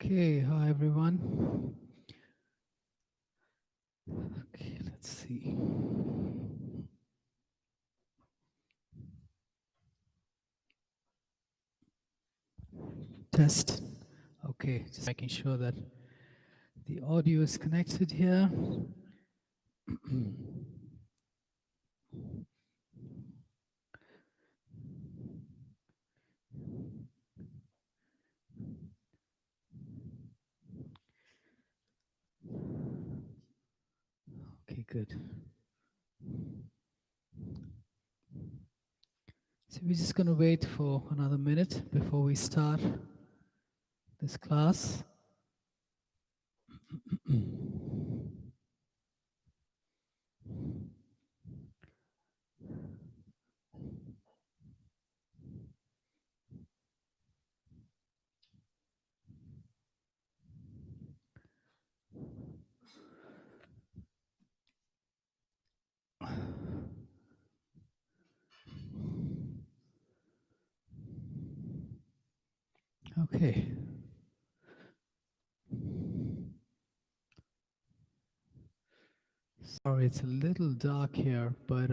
Okay, hi everyone. Okay, let's see. Test. Okay, just making sure that the audio is connected here. Okay, good. So we're just going to wait for another minute before we start this class. Okay. Sorry, it's a little dark here, but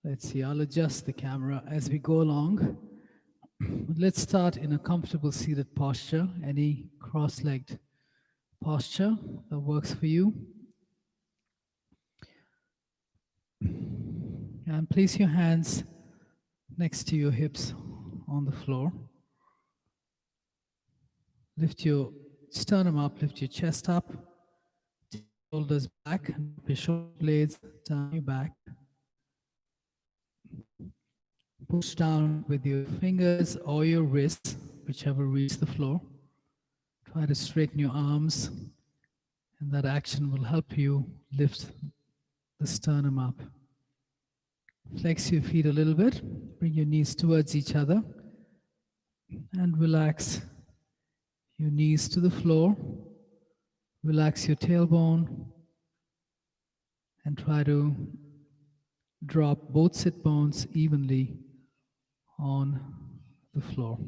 let's see. I'll adjust the camera as we go along. Let's start in a comfortable seated posture, any cross-legged posture that works for you. And place your hands next to your hips on the floor. Lift your sternum up, lift your chest up, shoulders back, and your shoulder blades down your back. Push down with your fingers or your wrists, whichever reach the floor. Try to straighten your arms, and that action will help you lift the sternum up. Flex your feet a little bit, bring your knees towards each other, and relax your knees to the floor. Relax your tailbone, and try to drop both sit bones evenly on the floor.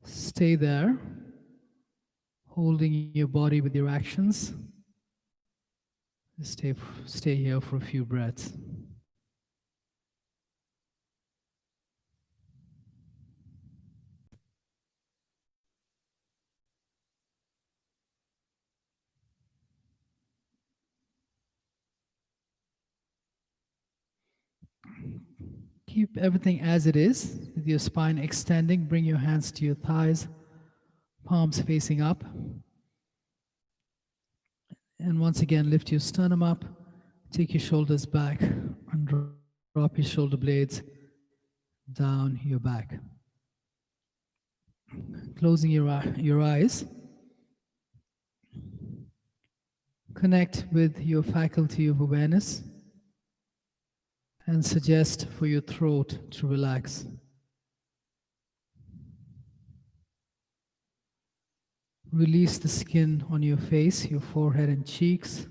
Stay there, holding your body with your actions. Stay here for a few breaths. Keep everything as it is, with your spine extending. Bring your hands to your thighs, palms facing up. And once again, lift your sternum up, take your shoulders back, and drop your shoulder blades down your back. Closing your eyes, connect with your faculty of awareness and suggest for your throat to relax. Release the skin on your face, your forehead and cheeks,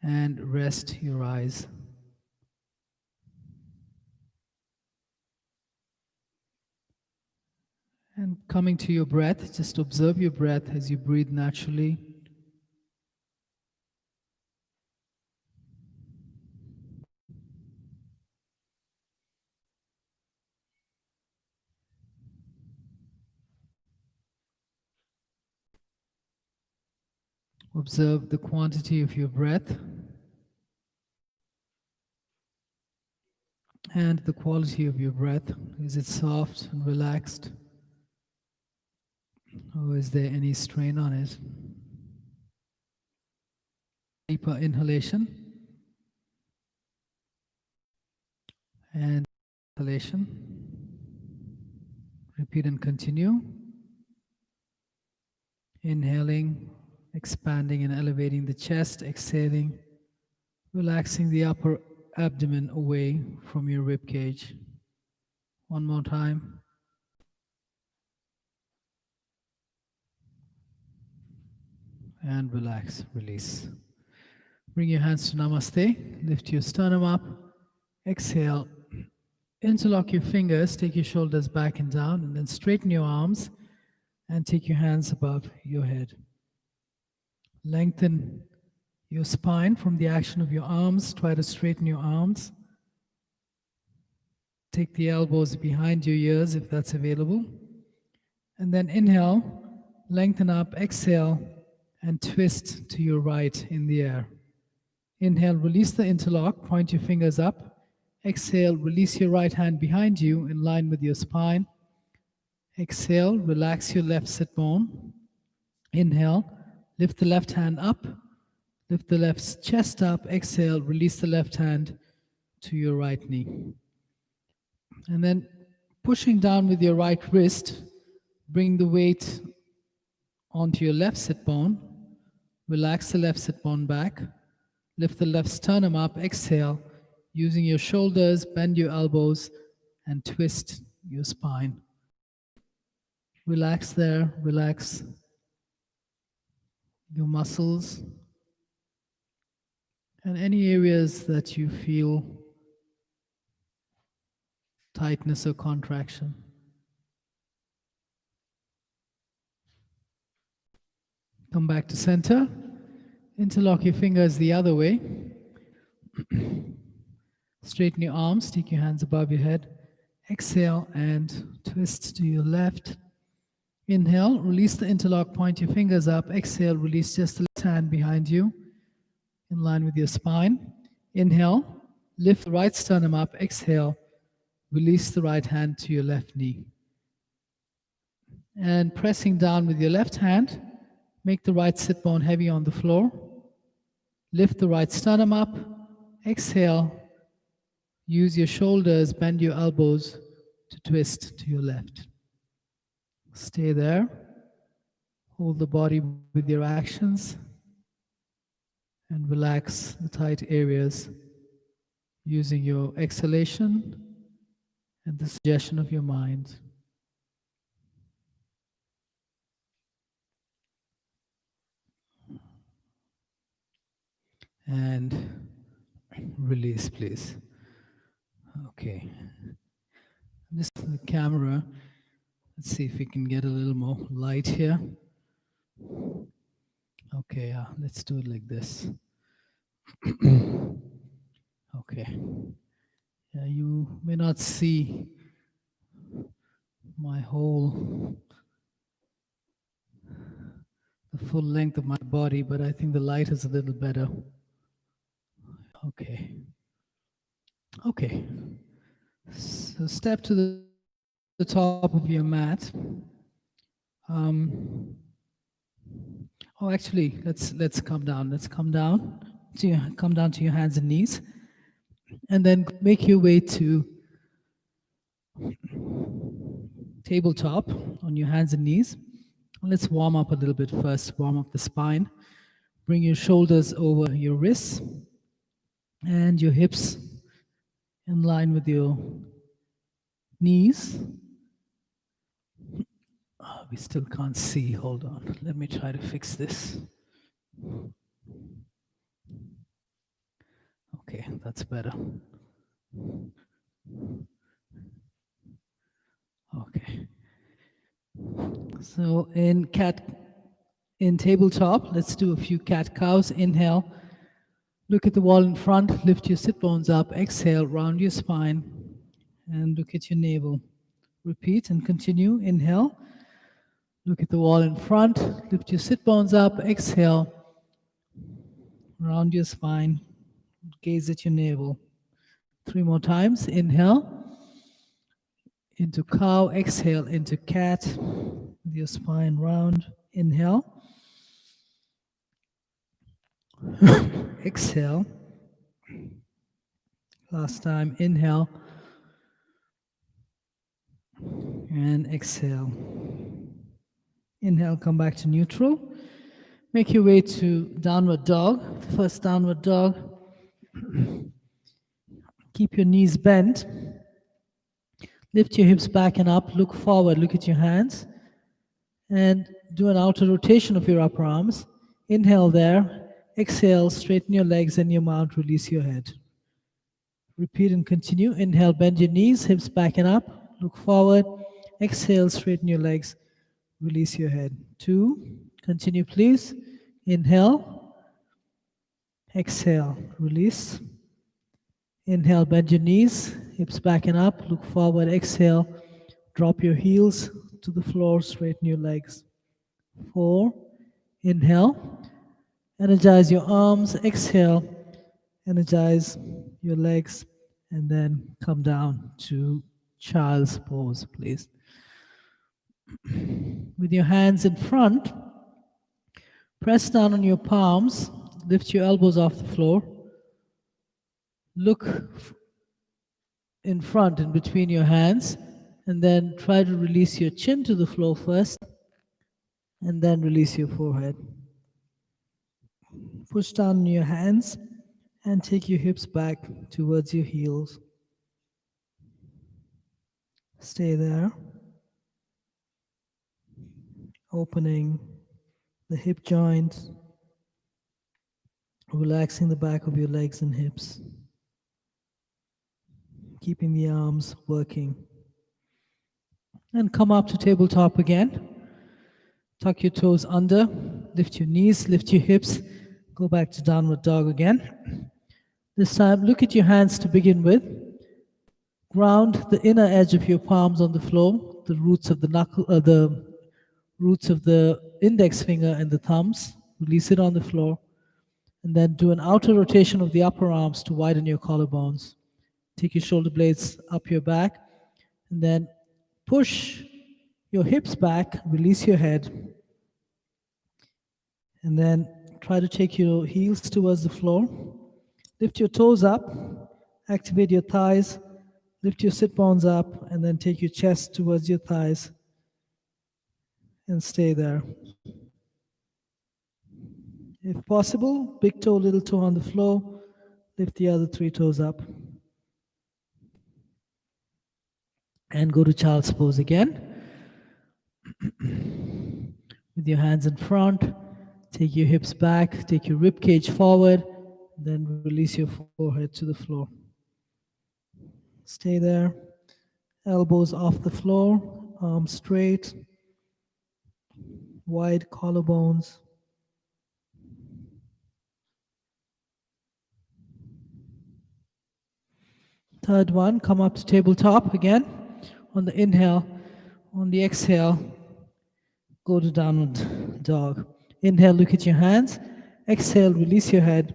and rest your eyes. And coming to your breath, just observe your breath as you breathe naturally. Observe the quantity of your breath and the quality of your breath. Is it soft and relaxed? Or is there any strain on it? Deeper inhalation and exhalation. Repeat and continue. Inhaling, expanding and elevating the chest, exhaling, relaxing the upper abdomen away from your rib cage. One more time. And relax, release. Bring your hands to Namaste. Lift your sternum up. Exhale. Interlock your fingers, take your shoulders back and down, and then straighten your arms and take your hands above your head. Lengthen your spine from the action of your arms. Try to straighten your arms. Take the elbows behind your ears if that's available. And then inhale, lengthen up, exhale, and twist to your right in the air. Inhale, release the interlock, point your fingers up. Exhale, release your right hand behind you in line with your spine. Exhale, relax your left sit bone. Inhale, lift the left hand up, lift the left chest up. Exhale, release the left hand to your right knee. And then pushing down with your right wrist, bring the weight onto your left sit bone. Relax the left sit bone back. Lift the left sternum up. Exhale. Using your shoulders, bend your elbows and twist your spine. Relax there. Relax your muscles and any areas that you feel tightness or contraction. Come back to center. Interlock your fingers the other way. Straighten your arms, take your hands above your head. Exhale and twist to your left. Inhale, release the interlock, point your fingers up. Exhale, release just the left hand behind you in line with your spine. Inhale, lift the right sternum up. Exhale, release the right hand to your left knee. And pressing down with your left hand, make the right sit bone heavy on the floor. Lift the right sternum up. Exhale. Use your shoulders, bend your elbows to twist to your left. Stay there. Hold the body with your actions and relax the tight areas using your exhalation and the suggestion of your mind. And release, please. Okay. Just the camera. Let's see if we can get a little more light here. Okay, let's do it like this. Okay. Yeah, you may not see my whole, the full length of my body, but I think the light is a little better. Okay. Okay. So step to the top of your mat. Actually, let's come down. Let's come down. Come down to your hands and knees, and then make your way to tabletop on your hands and knees. Let's warm up a little bit first. Warm up the spine. Bring your shoulders over your wrists and your hips in line with your knees. We still can't see. Hold on. Let me try to fix this. Okay, that's better. Okay. So in tabletop, let's do a few cat-cows. Inhale. Look at the wall in front. Lift your sit bones up. Exhale. Round your spine. And look at your navel. Repeat and continue. Inhale. Look at the wall in front. Lift your sit bones up. Exhale. Round your spine. Gaze at your navel. 3 more times. Inhale. Into cow. Exhale into cat. With your spine round. Inhale. Exhale. Last time. Inhale. And exhale. Inhale, come back to neutral. Make your way to downward dog. First downward dog. Keep your knees bent. Lift your hips back and up. Look forward. Look at your hands. And do an outer rotation of your upper arms. Inhale there. Exhale, straighten your legs and your mount. Release your head. Repeat and continue. Inhale, bend your knees, hips back and up. Look forward. Exhale, straighten your legs. Release your head. 2. Continue, please. Inhale. Exhale. Release. Inhale, bend your knees, hips back and up. Look forward. Exhale. Drop your heels to the floor. Straighten your legs. 4. Inhale. Energize your arms. Exhale. Energize your legs. And then come down to child's pose, please. With your hands in front, press down on your palms. Lift your elbows off the floor. Look in front and between your hands. And then try to release your chin to the floor first. And then release your forehead. Push down on your hands and take your hips back towards your heels. Stay there, opening the hip joints, relaxing the back of your legs and hips, keeping the arms working. And come up to tabletop again. Tuck your toes under, lift your knees, lift your hips, go back to downward dog again. This time, look at your hands to begin with. Ground the inner edge of your palms on the floor, the roots of the roots of the index finger and the thumbs. Release it on the floor. And then do an outer rotation of the upper arms to widen your collarbones. Take your shoulder blades up your back. And then push your hips back, release your head. And then try to take your heels towards the floor. Lift your toes up, activate your thighs, lift your sit bones up, and then take your chest towards your thighs and stay there. If possible, big toe, little toe on the floor, lift the other 3 toes up. And go to child's pose again. With your hands in front, take your hips back, take your rib cage forward, then release your forehead to the floor. Stay there. Elbows off the floor, arms straight, wide collarbones. Third one, come up to tabletop again. On the inhale, on the exhale, go to downward dog. Inhale, look at your hands. Exhale, release your head.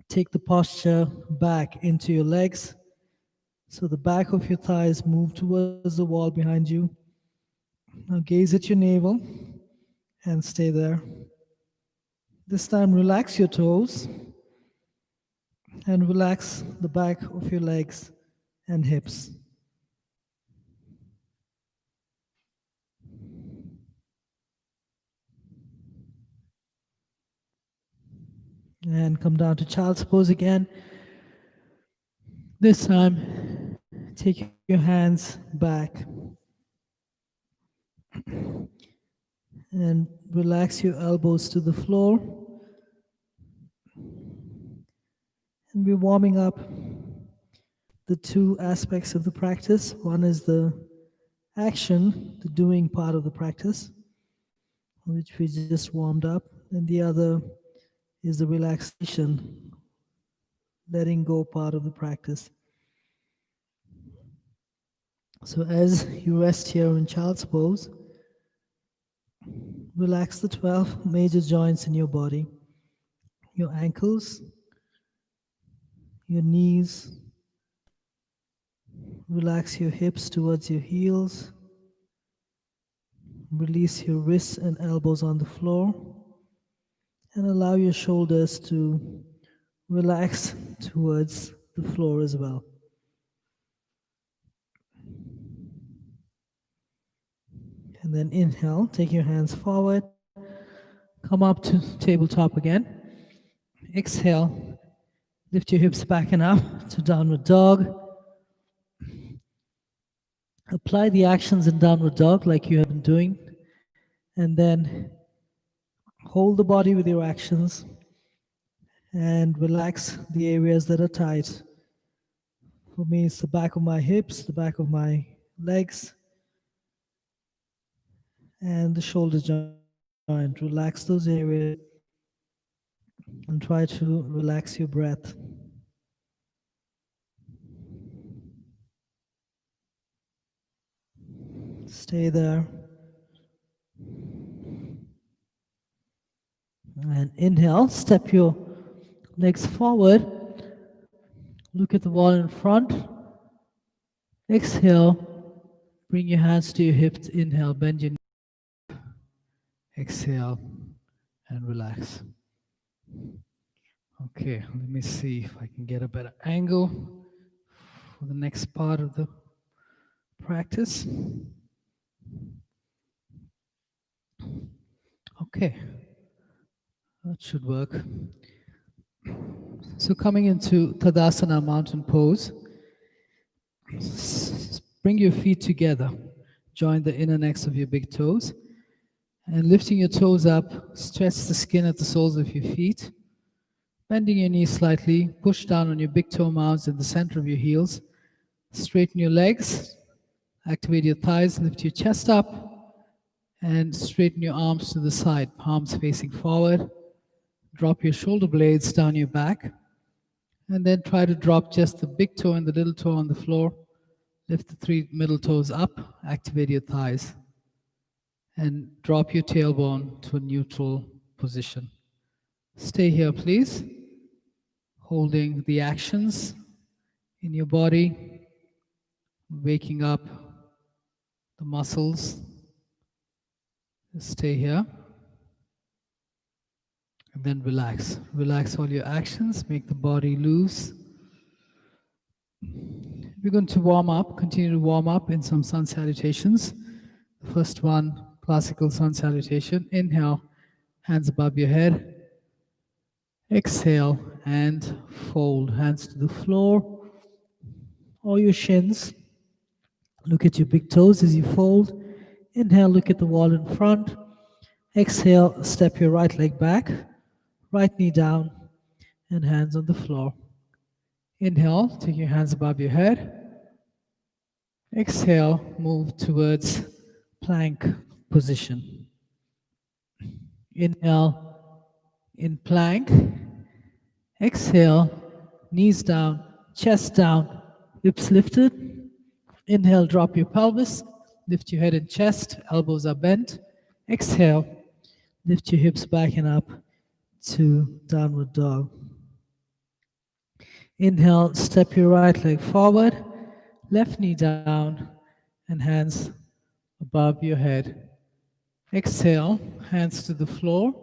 Take the posture back into your legs. So the back of your thighs move towards the wall behind you. Now gaze at your navel and stay there. This time relax your toes and relax the back of your legs and hips. And come down to child's pose again. This time, take your hands back and relax your elbows to the floor. And we're warming up the 2 aspects of the practice. One is the action, the doing part of the practice, which we just warmed up, and the other is the relaxation, letting go part of the practice. So as you rest here in child's pose, relax the 12 major joints in your body, your ankles, your knees. Relax your hips towards your heels. Release your wrists and elbows on the floor. And allow your shoulders to relax towards the floor as well. And then inhale, take your hands forward. Come up to tabletop again. Exhale, lift your hips back and up to downward dog. Apply the actions in downward dog like you have been doing. And then hold the body with your actions and relax the areas that are tight For me, it's the back of my hips, the back of my legs, and the shoulder joint. Relax those areas and try to relax your breath. Stay there. And inhale, step your legs forward. Look at the wall in front. Exhale, bring your hands to your hips. Inhale, bend your knees. Exhale, and relax. Okay, let me see if I can get a better angle for the next part of the practice. Okay, that should work. So coming into Tadasana mountain pose, bring your feet together. Join the inner necks of your big toes. And lifting your toes up, stretch the skin at the soles of your feet. Bending your knees slightly, push down on your big toe mounds in the center of your heels. Straighten your legs, activate your thighs, lift your chest up, and straighten your arms to the side, palms facing forward. Drop your shoulder blades down your back, and then try to drop just the big toe and the little toe on the floor. Lift the 3 middle toes up, activate your thighs, and drop your tailbone to a neutral position. Stay here, please, holding the actions in your body, waking up the muscles. Stay here. And then relax. Relax all your actions, make the body loose. We're going to warm up, continue to warm up in some sun salutations. The first one, classical sun salutation. Inhale, hands above your head. Exhale and fold. Hands to the floor or your shins. Look at your big toes as you fold. Inhale, look at the wall in front. Exhale, step your right leg back, right knee down, and hands on the floor. Inhale, take your hands above your head. Exhale, move towards plank position. Inhale, in plank. Exhale, knees down, chest down, hips lifted. Inhale, drop your pelvis, lift your head and chest, elbows are bent. Exhale, lift your hips back and up to downward dog. Inhale, step your right leg forward, left knee down, and hands above your head. Exhale, hands to the floor,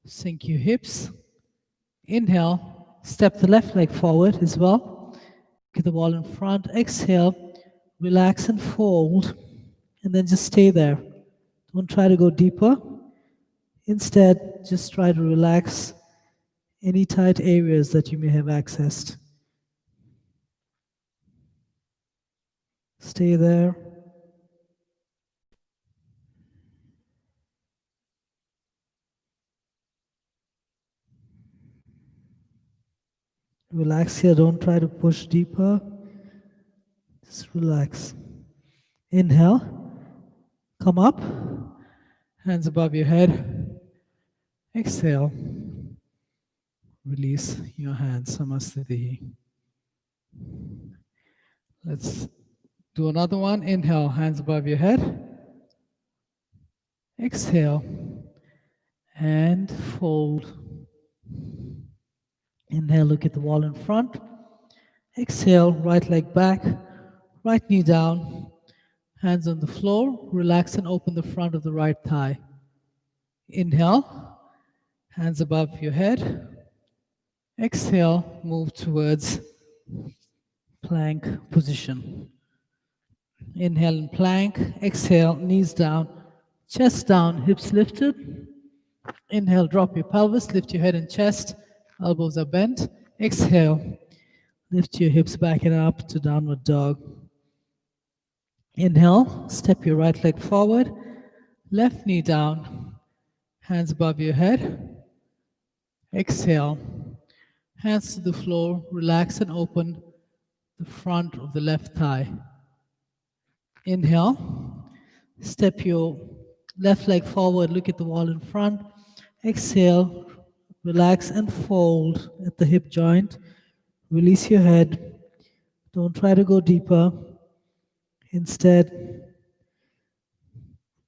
sink your hips. Inhale, step the left leg forward as well. Look at the wall in front. Exhale, relax and fold, and then just stay there. Don't try to go deeper. Instead, just try to relax any tight areas that you may have accessed. Stay there. Relax here, don't try to push deeper. Just relax. Inhale, come up, hands above your head. Exhale, release your hands. Namaste. Let's do another one. Inhale, hands above your head. Exhale, and fold. Inhale, look at the wall in front. Exhale, right leg back, right knee down, hands on the floor. Relax and open the front of the right thigh. Inhale, hands above your head. Exhale, move towards plank position. Inhale in plank. Exhale, knees down, chest down, hips lifted. Inhale, drop your pelvis, lift your head and chest, elbows are bent. Exhale, lift your hips back and up to downward dog. Inhale, step your right leg forward, left knee down, hands above your head. Exhale, hands to the floor, relax and open the front of the left thigh. Inhale, step your left leg forward, look at the wall in front. Exhale, relax and fold at the hip joint. Release your head. Don't try to go deeper. Instead,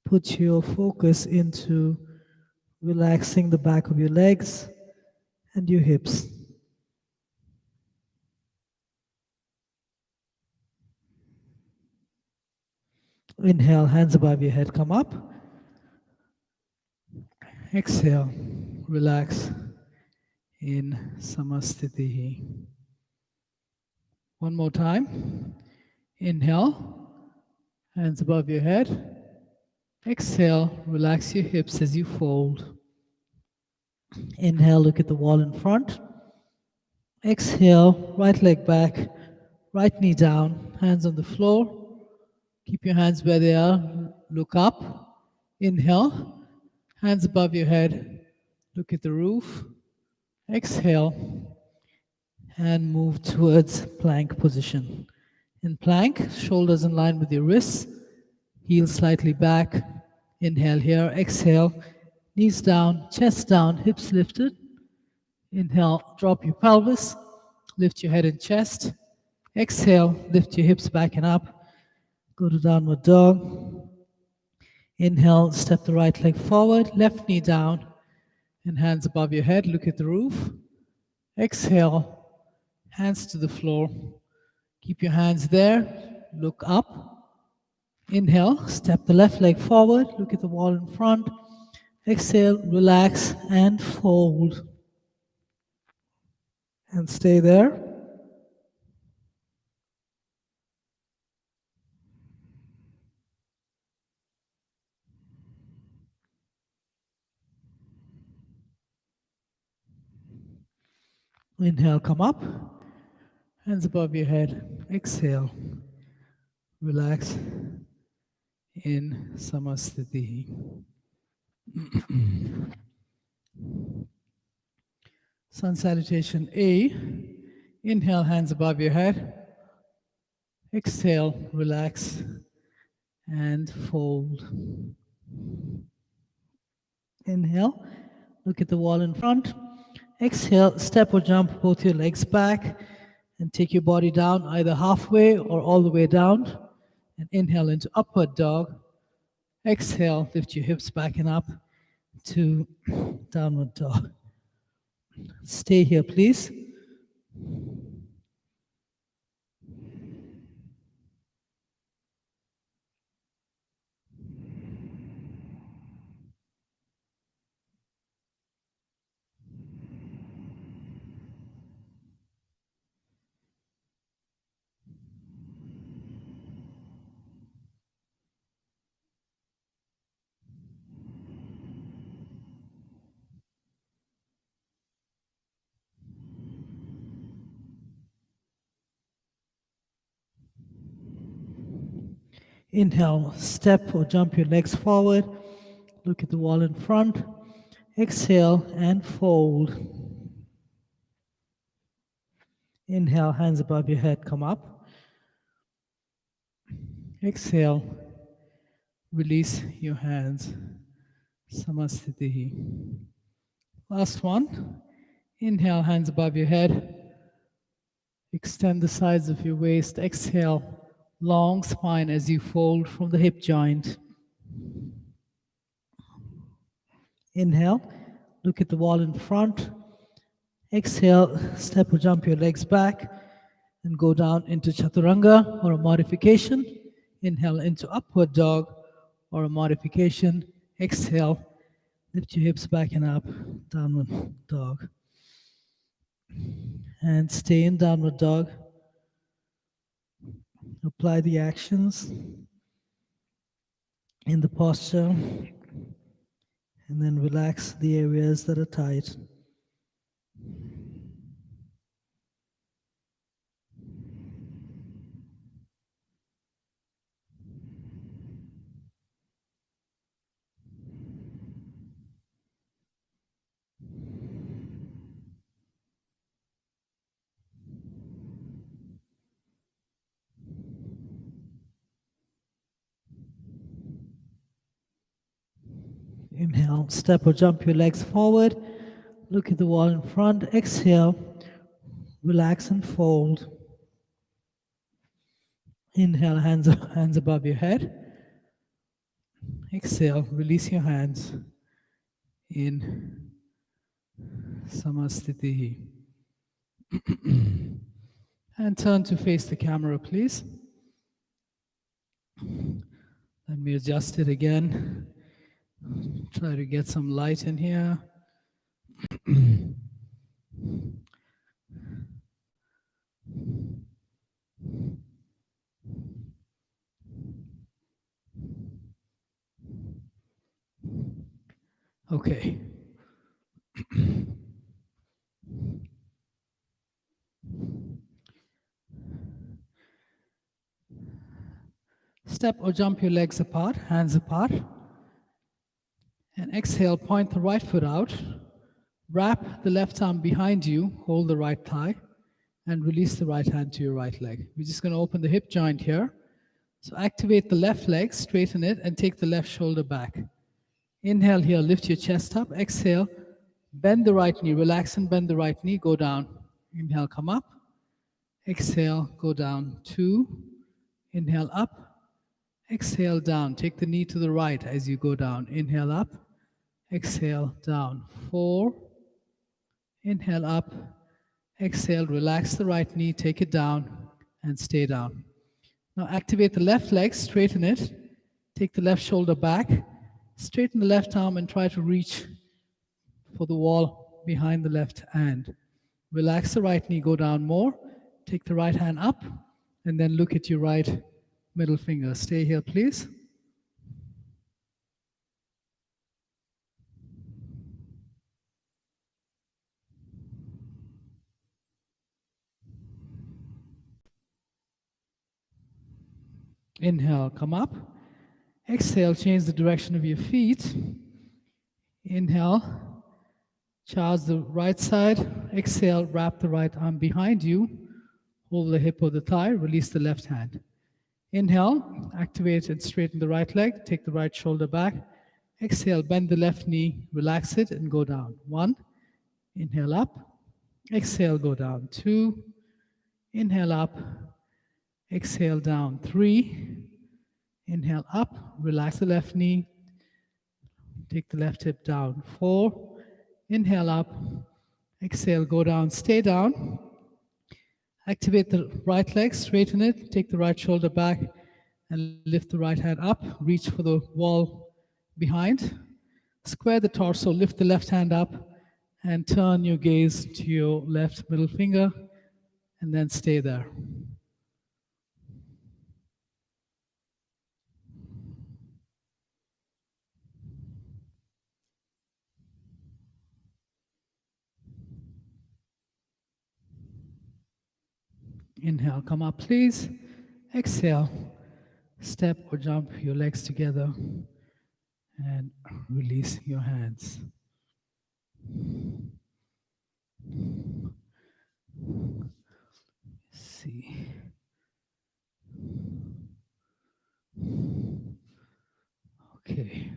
put your focus into relaxing the back of your legs and your hips. Inhale, hands above your head, come up. Exhale, relax in Samastitihi. One more time. Inhale, hands above your head. Exhale, relax your hips as you fold. Inhale, look at the wall in front. Exhale, right leg back, right knee down, hands on the floor. Keep your hands where they are. Look up. Inhale, hands above your head. Look at the roof. Exhale, and move towards plank position. In plank, shoulders in line with your wrists, heels slightly back. Inhale here, exhale, knees down, chest down, hips lifted. Inhale, drop your pelvis, lift your head and chest. Exhale, lift your hips back and up. Go to downward dog. Inhale, step the right leg forward, left knee down, and hands above your head. Look at the roof. Exhale, hands to the floor. Keep your hands there. Look up. Inhale, step the left leg forward. Look at the wall in front. Exhale, relax and fold. And stay there. Inhale, come up. Hands above your head. Exhale. Relax in Samastiti. Sun salutation A. Inhale, hands above your head. Exhale, relax and fold. Inhale, look at the wall in front. Exhale, step or jump both your legs back and take your body down either halfway or all the way down. And inhale into upward dog. Exhale, lift your hips back and up to downward dog. Stay here, please. Inhale, step or jump your legs forward. Look at the wall in front. Exhale and fold. Inhale, hands above your head, come up. Exhale, release your hands. Samastitihi. Last one. Inhale, hands above your head. Extend the sides of your waist. Exhale, long spine as you fold from the hip joint. Inhale, look at the wall in front. Exhale, step or jump your legs back and go down into chaturanga or a modification. Inhale into upward dog or a modification. Exhale, lift your hips back and up, downward dog. And stay in downward dog. Apply the actions in the posture and then relax the areas that are tight. Inhale, step or jump your legs forward. Look at the wall in front. Exhale, relax and fold. Inhale, hands above your head. Exhale, release your hands in Samasthiti. And turn to face the camera, please. Let me adjust it again. Try to get some light in here. Okay. Step or jump your legs apart, hands apart. And exhale, point the right foot out. Wrap the left arm behind you, hold the right thigh, and release the right hand to your right leg. We're just going to open the hip joint here. So activate the left leg, straighten it, and take the left shoulder back. Inhale here, lift your chest up. Exhale, bend the right knee, relax and bend the right knee, go down. Inhale, come up. Exhale, go down. 2. Inhale, up. Exhale, down. Take the knee to the right as you go down. Inhale, up. Exhale, down. 4. Inhale, up. Exhale, relax the right knee, take it down, and stay down. Now activate the left leg, straighten it. Take the left shoulder back. Straighten the left arm and try to reach for the wall behind the left hand. Relax the right knee, go down more. Take the right hand up, and then look at your right middle finger. Stay here, please. Inhale, come up. Exhale, change the direction of your feet. Inhale, charge the right side. Exhale, wrap the right arm behind you. Hold the hip or the thigh, release the left hand. Inhale, activate and straighten the right leg. Take the right shoulder back. Exhale, bend the left knee, relax it, and go down. 1. Inhale up. Exhale, go down. 2. Inhale up. Exhale down. 3. Inhale up. Relax the left knee. Take the left hip down. 4. Inhale up. Exhale, go down. Stay down. Activate the right leg, straighten it. Take the right shoulder back and lift the right hand up. Reach for the wall behind. Square the torso, lift the left hand up, and turn your gaze to your left middle finger, and then stay there. Inhale, come up, please. Exhale, step or jump your legs together, and release your hands. Let's see. Okay.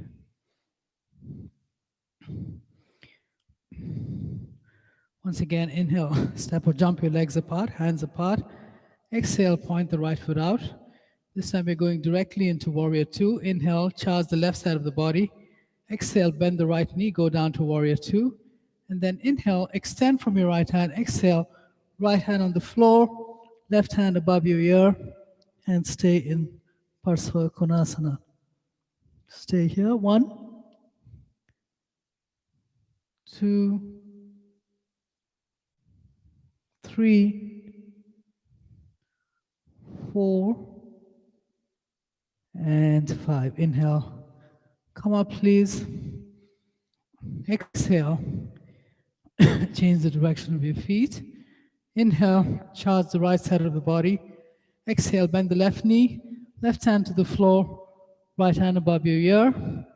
Once again, inhale, step or jump your legs apart, hands apart. Exhale, point the right foot out. This time we're going directly into Warrior 2. Inhale, charge the left side of the body. Exhale, bend the right knee, go down to Warrior 2. And then inhale, extend from your right hand. Exhale, right hand on the floor, left hand above your ear, and stay in Parsva Konasana. Stay here. 1, 2, 3, 4, and 5. Inhale. Come up, please. Exhale. Change the direction of your feet. Inhale, charge the right side of the body. Exhale, bend the left knee, left hand to the floor, right hand above your ear.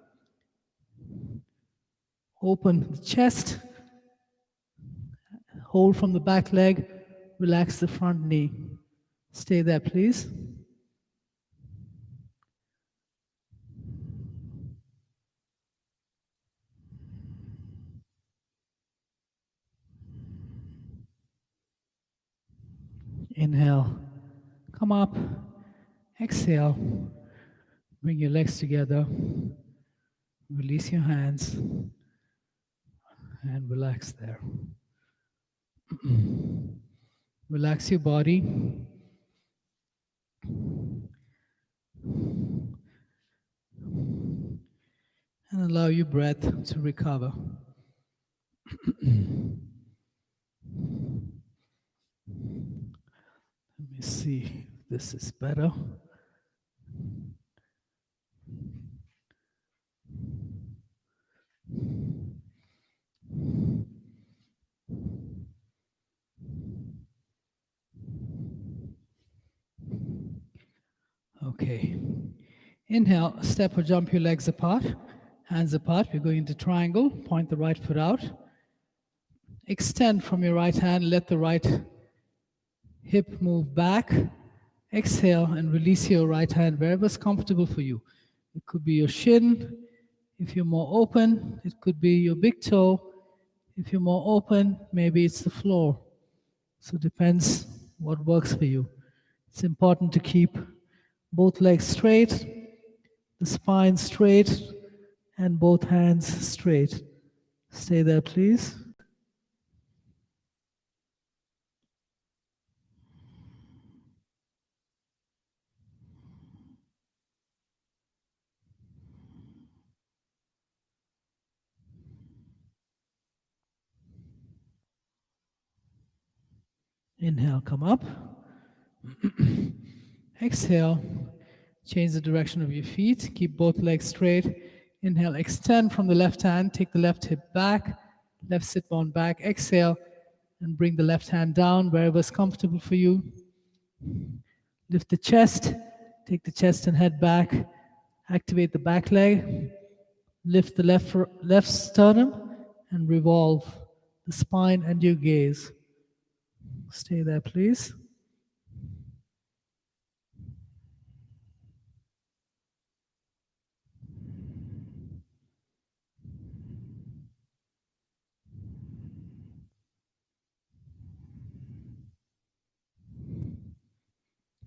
Open the chest. Hold from the back leg. Relax the front knee. Stay there, please. Inhale, come up. Exhale, bring your legs together. Release your hands and relax there. Relax your body and allow your breath to recover. Let me see if this is better. Okay. Inhale, step or jump your legs apart, hands apart. We're going into triangle. Point the right foot out. Extend from your right hand. Let the right hip move back. Exhale and release your right hand wherever's comfortable for you. It could be your shin. If you're more open, it could be your big toe. If you're more open, maybe it's the floor. So it depends what works for you. It's important to keep both legs straight, the spine straight, and both hands straight. Stay there, please. Inhale, come up. Exhale, change the direction of your feet. Keep both legs straight. Inhale, extend from the left hand. Take the left hip back, left sit bone back. Exhale, and bring the left hand down wherever's comfortable for you. Lift the chest. Take the chest and head back. Activate the back leg. Lift the left sternum and revolve the spine and your gaze. Stay there, please.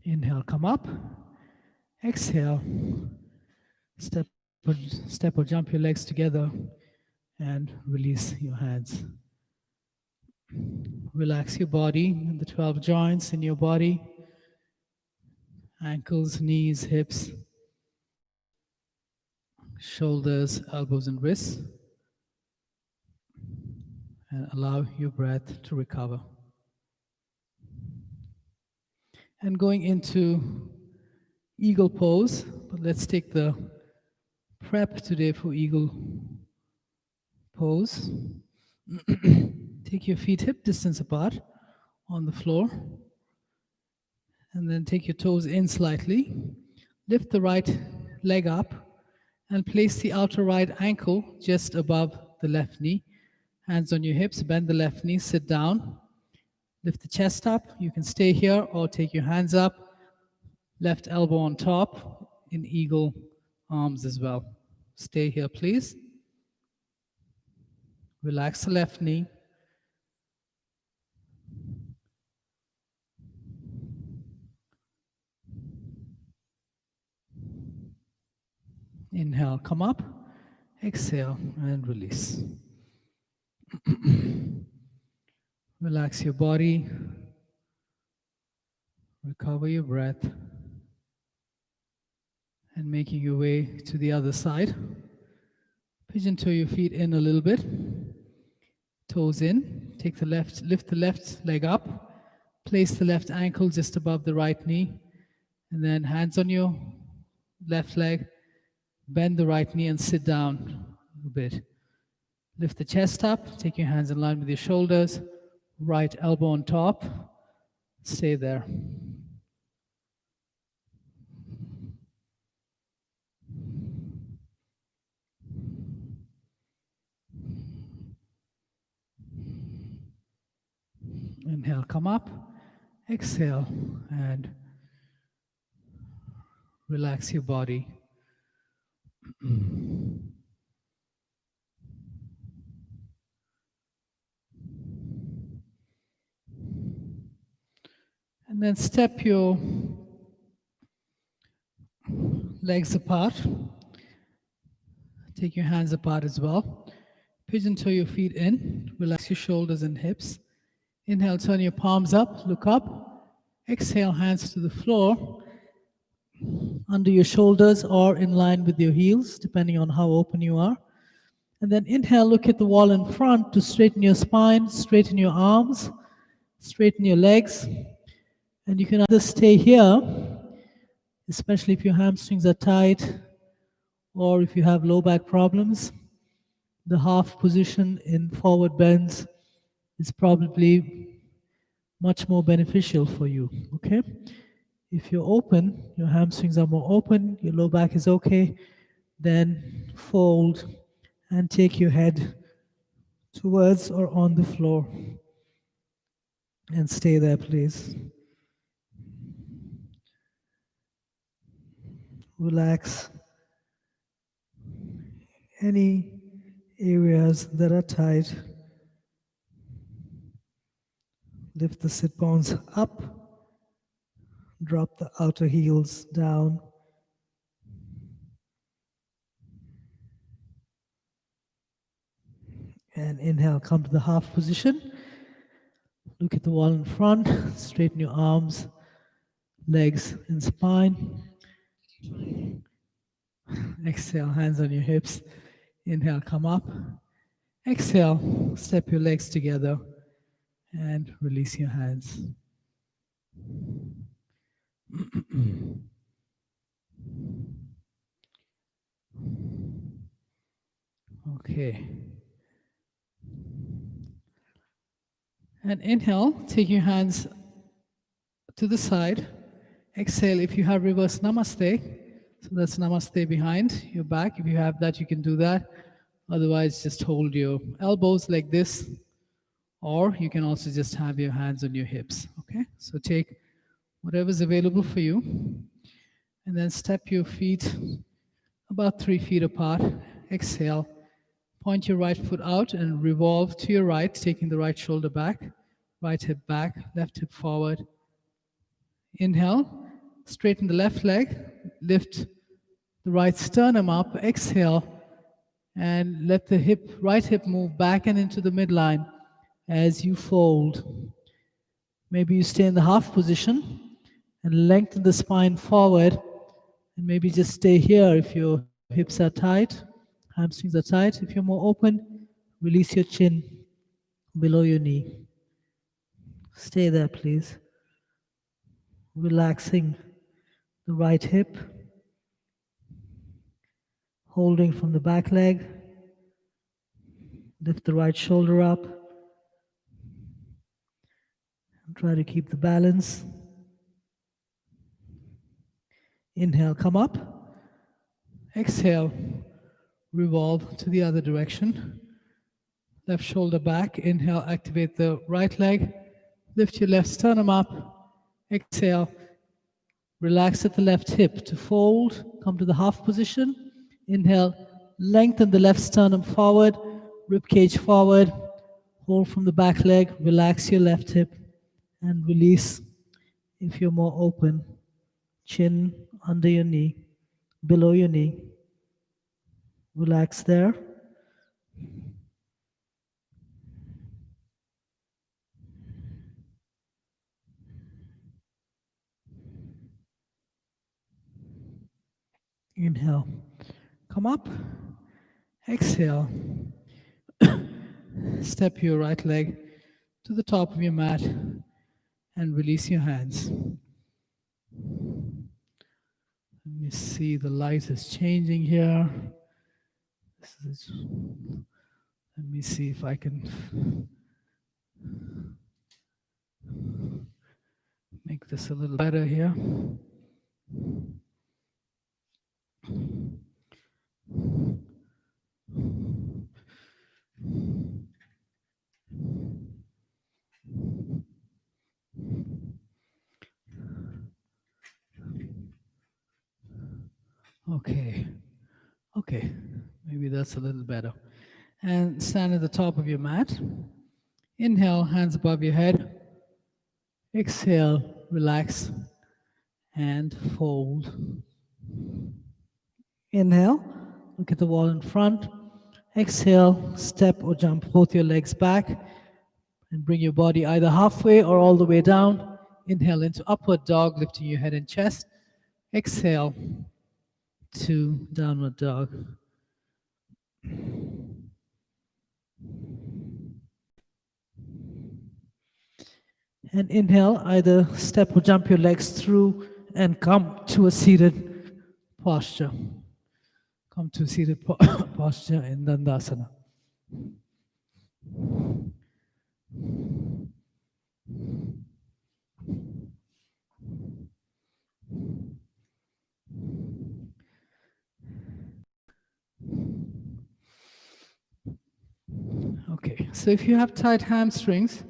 Inhale, come up. Exhale. Step step or jump your legs together and release your hands. Relax your body and the 12 joints in your body, ankles, knees, hips, shoulders, elbows, and wrists, and allow your breath to recover. And going into eagle pose, but let's take the prep today for eagle pose. Take your feet hip distance apart on the floor, and then take your toes in slightly. Lift the right leg up and place the outer right ankle just above the left knee. Hands on your hips, bend the left knee, sit down. Lift the chest up. You can stay here or take your hands up. Left elbow on top in eagle arms as well. Stay here, please. Relax the left knee. Inhale, come up. Exhale and release. Relax your body. Recover your breath. And making your way to the other side. Pigeon toe your feet in a little bit. Toes in. Lift the left leg up. Place the left ankle just above the right knee. And then hands on your left leg. Bend the right knee and sit down a bit. Lift the chest up. Take your hands in line with your shoulders. Right elbow on top. Stay there. Inhale, come up. Exhale and relax your body. And And then step your legs apart. Take your hands apart as well. Pigeon toe your feet in. Relax your shoulders and hips. Inhale, turn your palms up, look up. Exhale, hands to the floor, under your shoulders or in line with your heels, depending on how open you are. And then inhale, look at the wall in front to straighten your spine, straighten your arms, straighten your legs. And you can either stay here, especially if your hamstrings are tight or if you have low back problems. The half position in forward bends is probably much more beneficial for you, okay? If you're open, your hamstrings are more open, your low back is okay, then fold and take your head towards or on the floor and stay there, please. Relax any areas that are tight. Lift the sit bones up, drop the outer heels down. And inhale, come to the half position. Look at the wall in front, straighten your arms, legs, and spine. Exhale, hands on your hips. Inhale, come up. Exhale, step your legs together and release your hands. Okay. And inhale, take your hands to the side. Exhale, if you have reverse namaste, so that's namaste behind your back. If you have that, you can do that. Otherwise, just hold your elbows like this, or you can also just have your hands on your hips. Okay, so take whatever's available for you, and then step your feet about 3 feet apart. Exhale, point your right foot out and revolve to your right, taking the right shoulder back, right hip back, left hip forward. Inhale, straighten the left leg, lift the right sternum up. Exhale, and let the right hip move back and into the midline as you fold. Maybe you stay in the half position and lengthen the spine forward, and maybe just stay here if your hips are tight, hamstrings are tight. If you're more open, release your chin below your knee. Stay there, please. Relaxing the right hip, holding from the back leg. Lift the right shoulder up. And try to keep the balance. Inhale, come up. Exhale, revolve to the other direction. Left shoulder back. Inhale, activate the right leg. Lift your left sternum up. Exhale, relax at the left hip to fold. Come to the half position. Inhale, lengthen the left sternum forward, rib cage forward. Hold from the back leg. Relax your left hip and release if you're more open. Chin under your knee, below your knee. Relax there. Inhale, come up. Exhale. Step your right leg to the top of your mat and release your hands. Let me see, the light is changing here. Let me see if I can make this a little better here. Okay, maybe that's a little better. And stand at the top of your mat. Inhale, hands above your head. Exhale, relax, and fold. Inhale, look at the wall in front. Exhale, step or jump both your legs back and bring your body either halfway or all the way down. Inhale into upward dog, lifting your head and chest. Exhale to downward dog. And inhale, either step or jump your legs through and come to a seated posture. Come to a seated posture in Dandasana. Okay, so if you have tight hamstrings,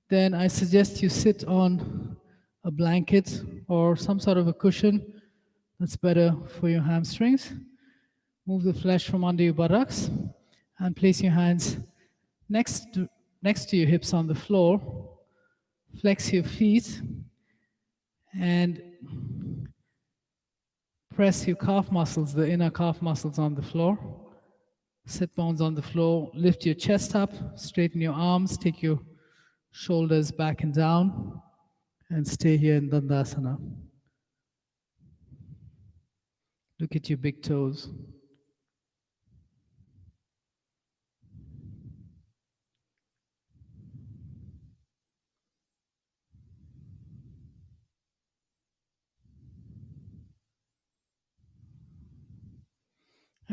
then I suggest you sit on a blanket or some sort of a cushion. That's better for your hamstrings. Move the flesh from under your buttocks and place your hands next to your hips on the floor. Flex your feet and press your calf muscles, the inner calf muscles on the floor. Sit bones on the floor. Lift your chest up, straighten your arms, take your shoulders back and down, and stay here in Dandasana. Look at your big toes.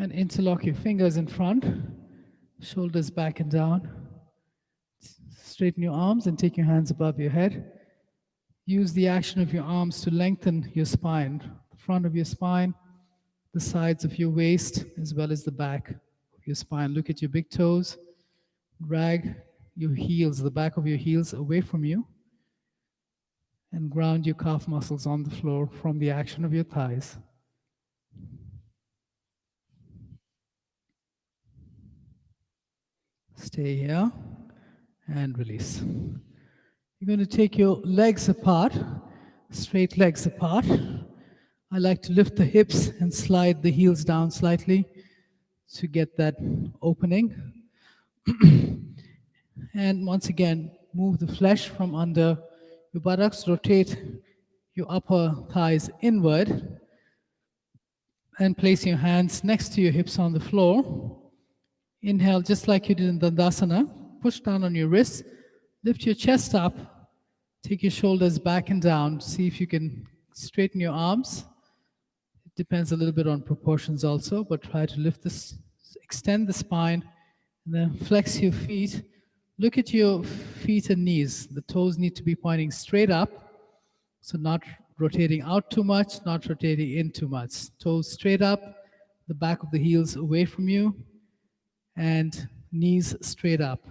And interlock your fingers in front, shoulders back and down. Straighten your arms and take your hands above your head. Use the action of your arms to lengthen your spine, the front of your spine, the sides of your waist, as well as the back of your spine. Look at your big toes. Drag your heels, the back of your heels away from you, and ground your calf muscles on the floor from the action of your thighs. Stay here and release. You're going to take your legs apart, straight legs apart. I like to lift the hips and slide the heels down slightly to get that opening. And once again, move the flesh from under your buttocks, rotate your upper thighs inward, and place your hands next to your hips on the floor. Inhale, just like you did in Dandasana. Push down on your wrists, lift your chest up, take your shoulders back and down. See if you can straighten your arms. It depends a little bit on proportions also, but try to lift this, extend the spine, and then flex your feet. Look at your feet and knees. The toes need to be pointing straight up, so not rotating out too much, not rotating in too much. Toes straight up, the back of the heels away from you, and knees straight up.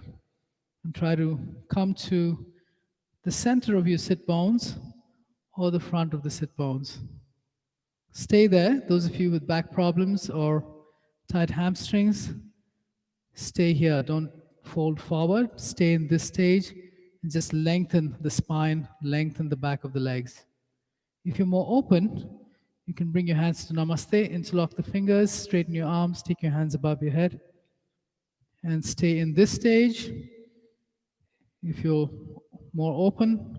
And try to come to the center of your sit bones or the front of the sit bones. Stay there. Those of you with back problems or tight hamstrings, stay here. Don't fold forward. Stay in this stage and just lengthen the spine, lengthen the back of the legs. If you're more open, you can bring your hands to Namaste, interlock the fingers, straighten your arms, take your hands above your head, and stay in this stage. If you're more open,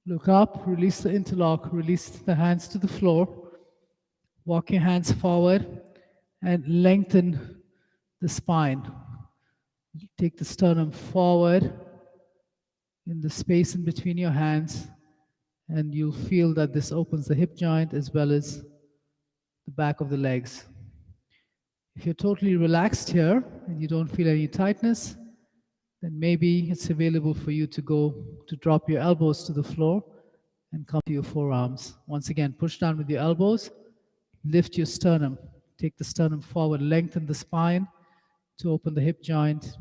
look up, release the interlock, release the hands to the floor, walk your hands forward, and lengthen the spine. Take the sternum forward in the space in between your hands, and you'll feel that this opens the hip joint as well as the back of the legs. If you're totally relaxed here and you don't feel any tightness, then maybe it's available for you to drop your elbows to the floor and come to your forearms. Once again, push down with your elbows, lift your sternum, take the sternum forward, lengthen the spine to open the hip joint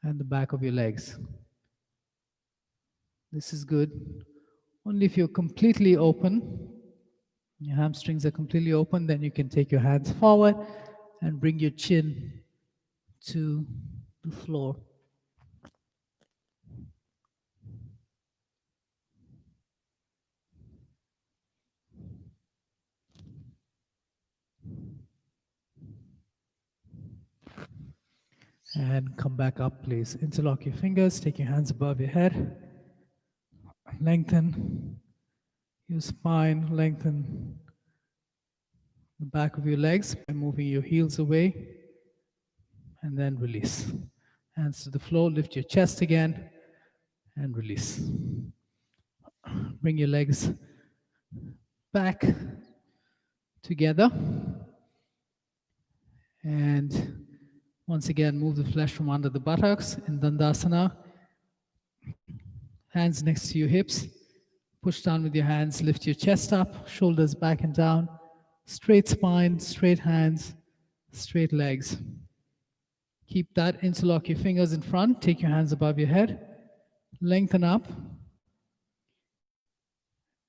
and the back of your legs. This is good. Only if you're completely open, your hamstrings are completely open, then you can take your hands forward and bring your chin to the floor. And come back up, please. Interlock your fingers, take your hands above your head, lengthen your spine, lengthen the back of your legs by moving your heels away, and then release. Hands to the floor, lift your chest again, and release. Bring your legs back together, and once again, move the flesh from under the buttocks in Dandasana. Hands next to your hips. Push down with your hands, lift your chest up, shoulders back and down. Straight spine, straight hands, straight legs. Keep that, interlock your fingers in front, take your hands above your head, lengthen up,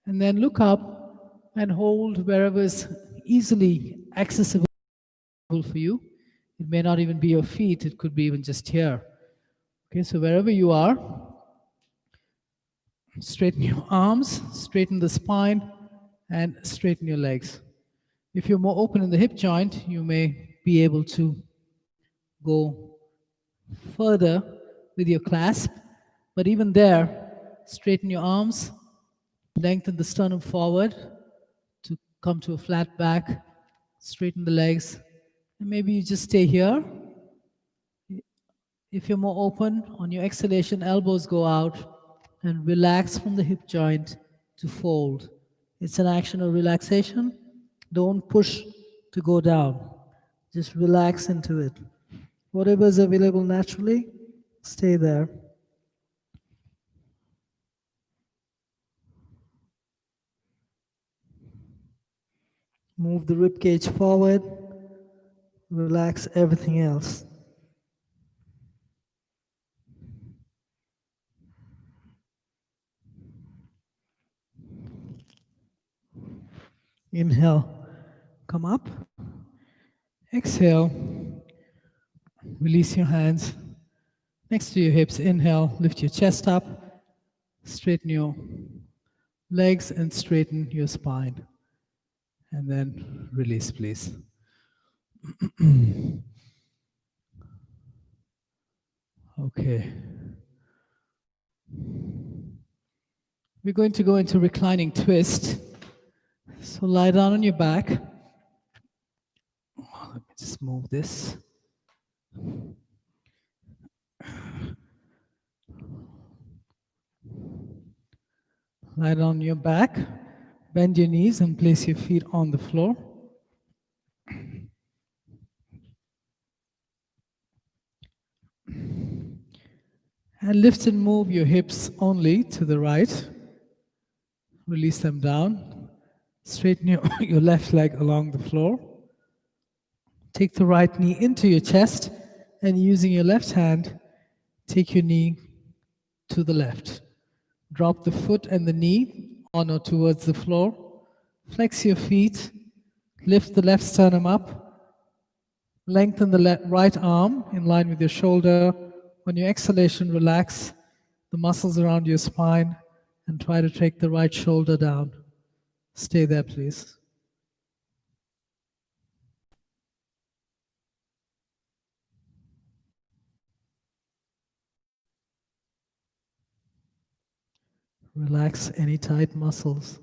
and then look up and hold wherever is easily accessible for you. It may not even be your feet, it could be even just here. Okay, so wherever you are, straighten your arms, straighten the spine, and straighten your legs. If you're more open in the hip joint, you may be able to go further with your clasp, but even there, straighten your arms, lengthen the sternum forward to come to a flat back, straighten the legs, and maybe you just stay here. If you're more open, on your exhalation, elbows go out and relax from the hip joint to fold. It's an action of relaxation. Don't push to go down. Just relax into it. Whatever is available naturally, stay there. Move the rib cage forward. Relax everything else. Inhale, come up. Exhale, release your hands next to your hips. Inhale, lift your chest up, straighten your legs and straighten your spine. And then release, please. Okay. We're going to go into reclining twist. So lie down on your back. Let me just move this. Lie down on your back. Bend your knees and place your feet on the floor. And lift and move your hips only to the right. Release them down. Straighten your left leg along the floor. Take the right knee into your chest, and using your left hand, take your knee to the left. Drop the foot and the knee on or towards the floor. Flex your feet. Lift the left sternum up. Lengthen the right arm in line with your shoulder. On your exhalation, relax the muscles around your spine and try to take the right shoulder down. Stay there, please. Relax any tight muscles.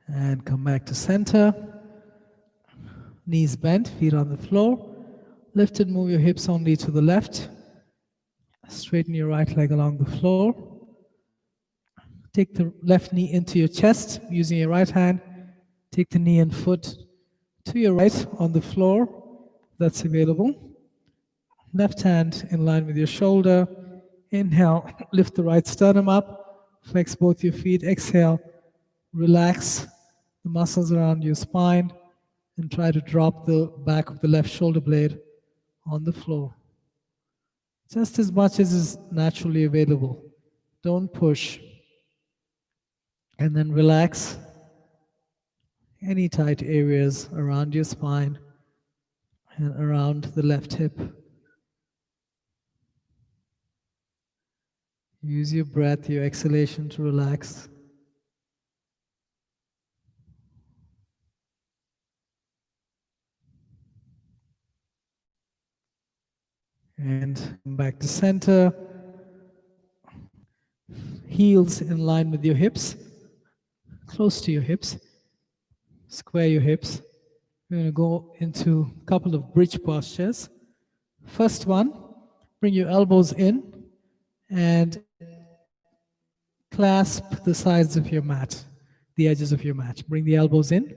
And come back to center. Knees bent, feet on the floor. Lift and move your hips only to the left. Straighten your right leg along the floor. Take the left knee into your chest using your right hand. Take the knee and foot to your right on the floor. That's available. Left hand in line with your shoulder. Inhale, lift the right sternum up. Flex both your feet. Exhale, relax the muscles around your spine and try to drop the back of the left shoulder blade on the floor. Just as much as is naturally available. Don't push. And then relax any tight areas around your spine and around the left hip. Use your breath, your exhalation to relax. And come back to center. Heels in line with your hips, close to your hips. Square your hips. We're going to go into a couple of bridge postures. First one, bring your elbows in and clasp the sides of your mat, the edges of your mat. Bring the elbows in,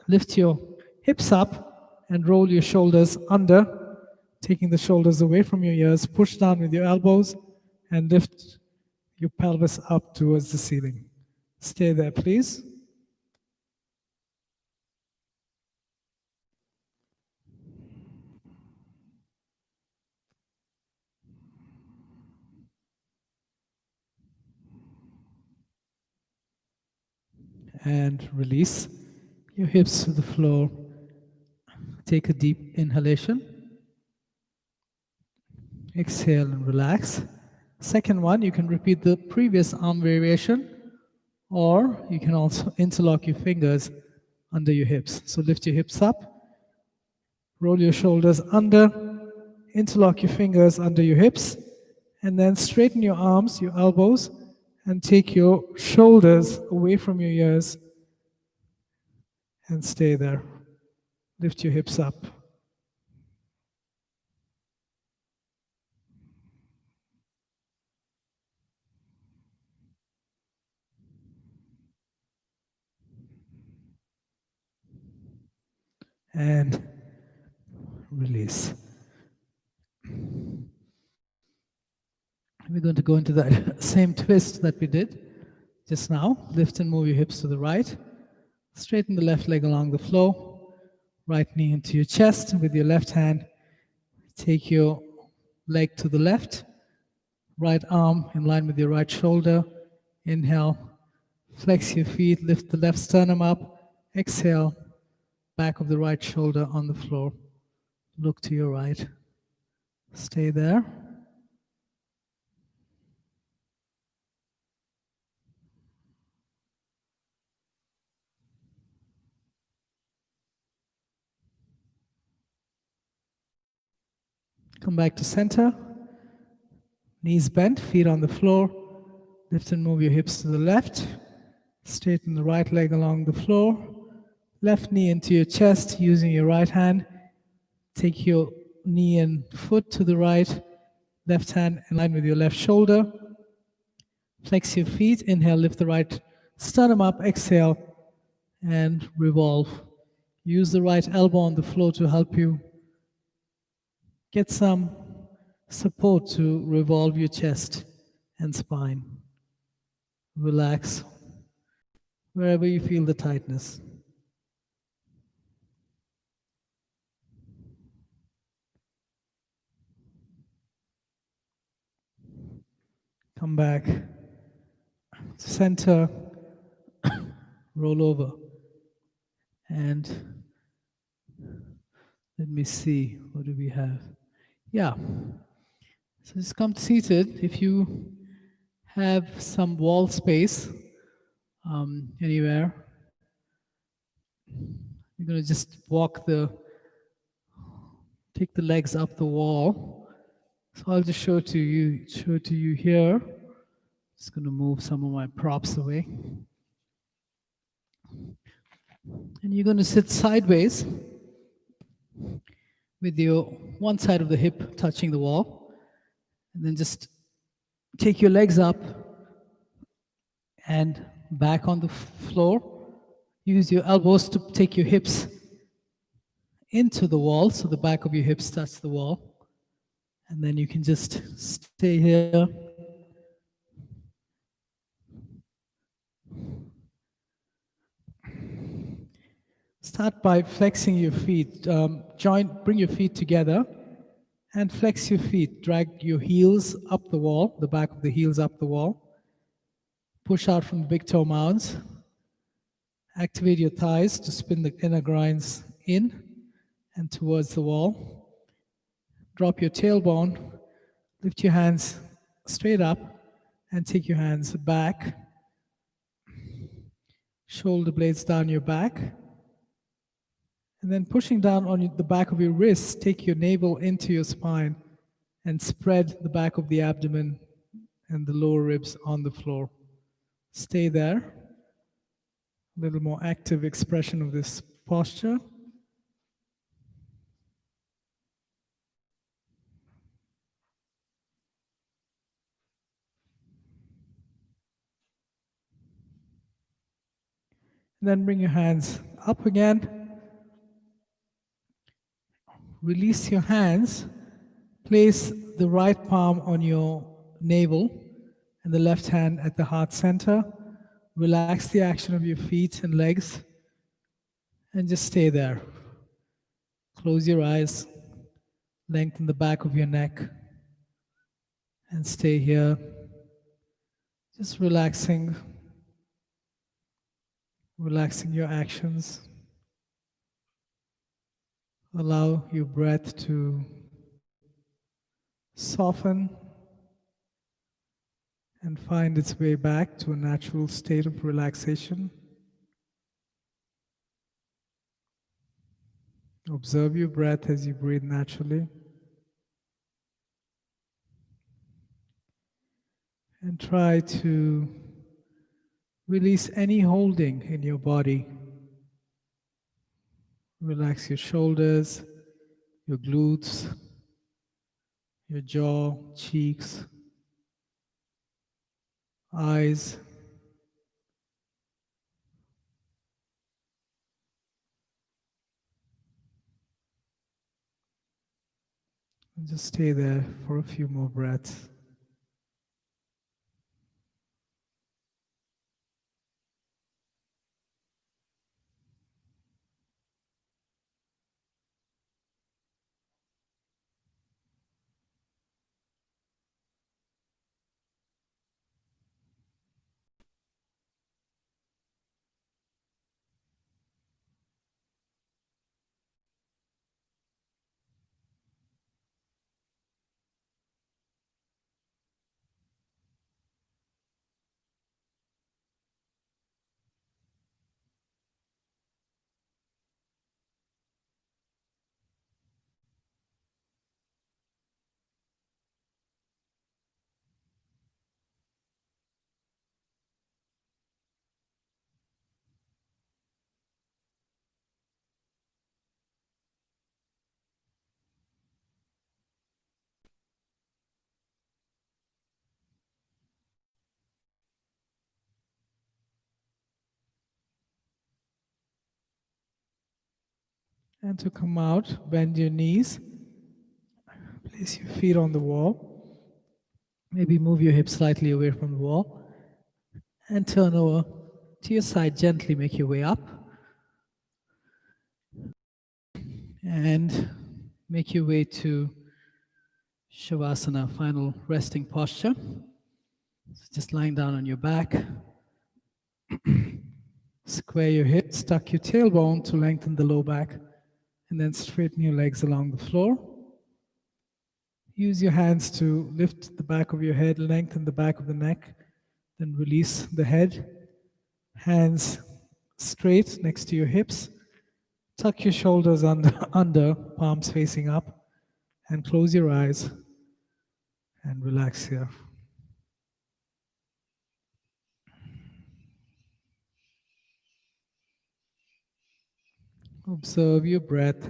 lift your hips up, and roll your shoulders under, taking the shoulders away from your ears. Push down with your elbows and lift your pelvis up towards the ceiling. Stay there, please. And release your hips to the floor. Take a deep inhalation. Exhale and relax. Second one, you can repeat the previous arm variation, or you can also interlock your fingers under your hips. So lift your hips up, roll your shoulders under, interlock your fingers under your hips, and then straighten your arms, your elbows, and take your shoulders away from your ears and stay there. Lift your hips up. And release. We're going to go into that same twist that we did just now. Lift and move your hips to the right. Straighten the left leg along the floor. Right knee into your chest. With your left hand, take your leg to the left. Right arm in line with your right shoulder. Inhale. Flex your feet. Lift the left sternum up. Exhale. Back of the right shoulder on the floor. Look to your right. Stay there. Come back to center. Knees bent, feet on the floor. Lift and move your hips to the left. Straighten the right leg along the floor. Left knee into your chest using your right hand. Take your knee and foot to the right. Left hand in line with your left shoulder. Flex your feet. Inhale, lift the right sternum up. Exhale and revolve. Use the right elbow on the floor to help you get some support to revolve your chest and spine. Relax wherever you feel the tightness. Come back to center, roll over. And let me see, what do we have? Yeah. So just come seated. If you have some wall space anywhere, you're going to just take the legs up the wall. So I'll just show to you here. Just going to move some of my props away. And you're going to sit sideways with your one side of the hip touching the wall. And then just take your legs up and back on the floor. Use your elbows to take your hips into the wall, so the back of your hips touch the wall. And then you can just stay here. Start by flexing your feet. Bring your feet together and flex your feet. Drag your heels up the wall, the back of the heels up the wall. Push out from the big toe mounds. Activate your thighs to spin the inner grinds in and towards the wall. Drop your tailbone. Lift your hands straight up and take your hands back. Shoulder blades down your back. And then pushing down on the back of your wrists, take your navel into your spine and spread the back of the abdomen and the lower ribs on the floor. Stay there. A little more active expression of this posture. Then bring your hands up again. Release your hands. Place the right palm on your navel and the left hand at the heart center. Relax the action of your feet and legs and just stay there. Close your eyes, lengthen the back of your neck, and stay here. Just relaxing your actions. Allow your breath to soften and find its way back to a natural state of relaxation. Observe your breath as you breathe naturally. And try to release any holding in your body. Relax your shoulders, your glutes, your jaw, cheeks, eyes. And just stay there for a few more breaths. And to come out, bend your knees, place your feet on the wall. Maybe move your hips slightly away from the wall and turn over to your side. Gently make your way up and make your way to Shavasana, final resting posture. So just lying down on your back. Square your hips, tuck your tailbone to lengthen the low back, and then straighten your legs along the floor. Use your hands to lift the back of your head, lengthen the back of the neck, then release the head. Hands straight next to your hips. Tuck your shoulders under, palms facing up, and close your eyes and relax here. Observe your breath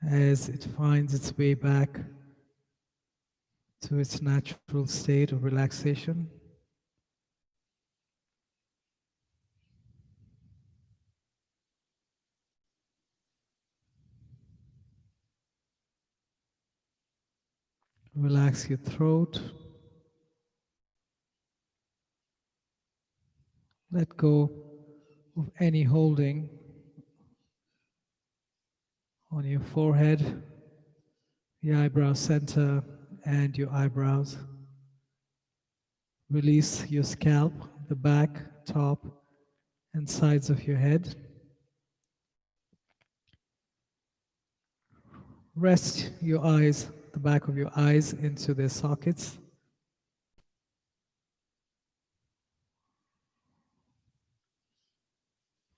as it finds its way back to its natural state of relaxation. Relax your throat. Let go of any holding on your forehead, the eyebrow center, and your eyebrows. Release your scalp, the back, top, and sides of your head. Rest your eyes, the back of your eyes, into their sockets.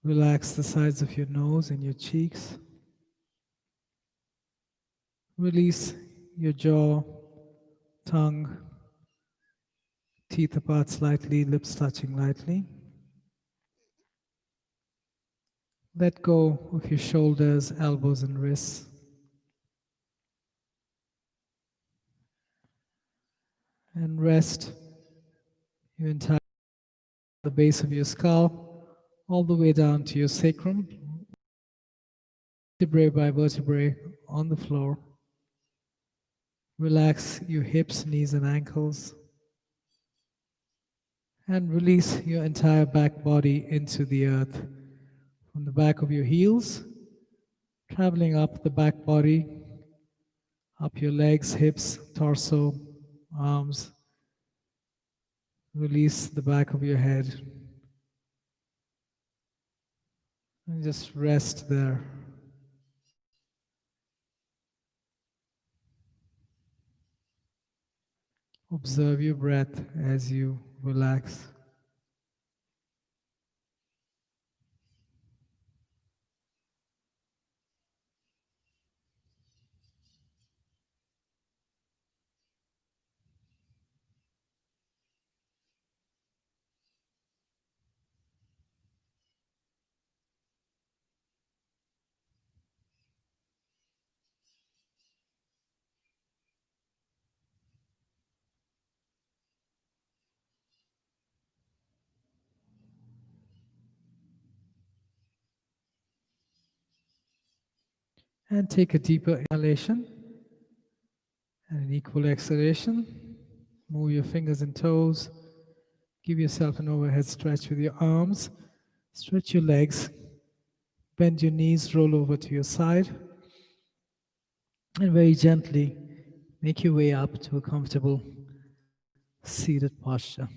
Relax the sides of your nose and your cheeks. Release your jaw, tongue, teeth apart slightly, lips touching lightly. Let go of your shoulders, elbows, and wrists. And rest your entire the base of your skull all the way down to your sacrum, vertebrae by vertebrae on the floor. Relax your hips, knees, and ankles. And release your entire back body into the earth. From the back of your heels, traveling up the back body, up your legs, hips, torso, arms. Release the back of your head. And just rest there. Observe your breath as you relax. And take a deeper inhalation and an equal exhalation. Move your fingers and toes. Give yourself an overhead stretch with your arms. Stretch your legs. Bend your knees, roll over to your side. And very gently make your way up to a comfortable seated posture.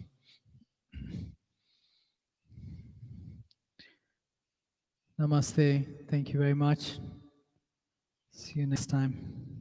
Namaste. Thank you very much. See you next time.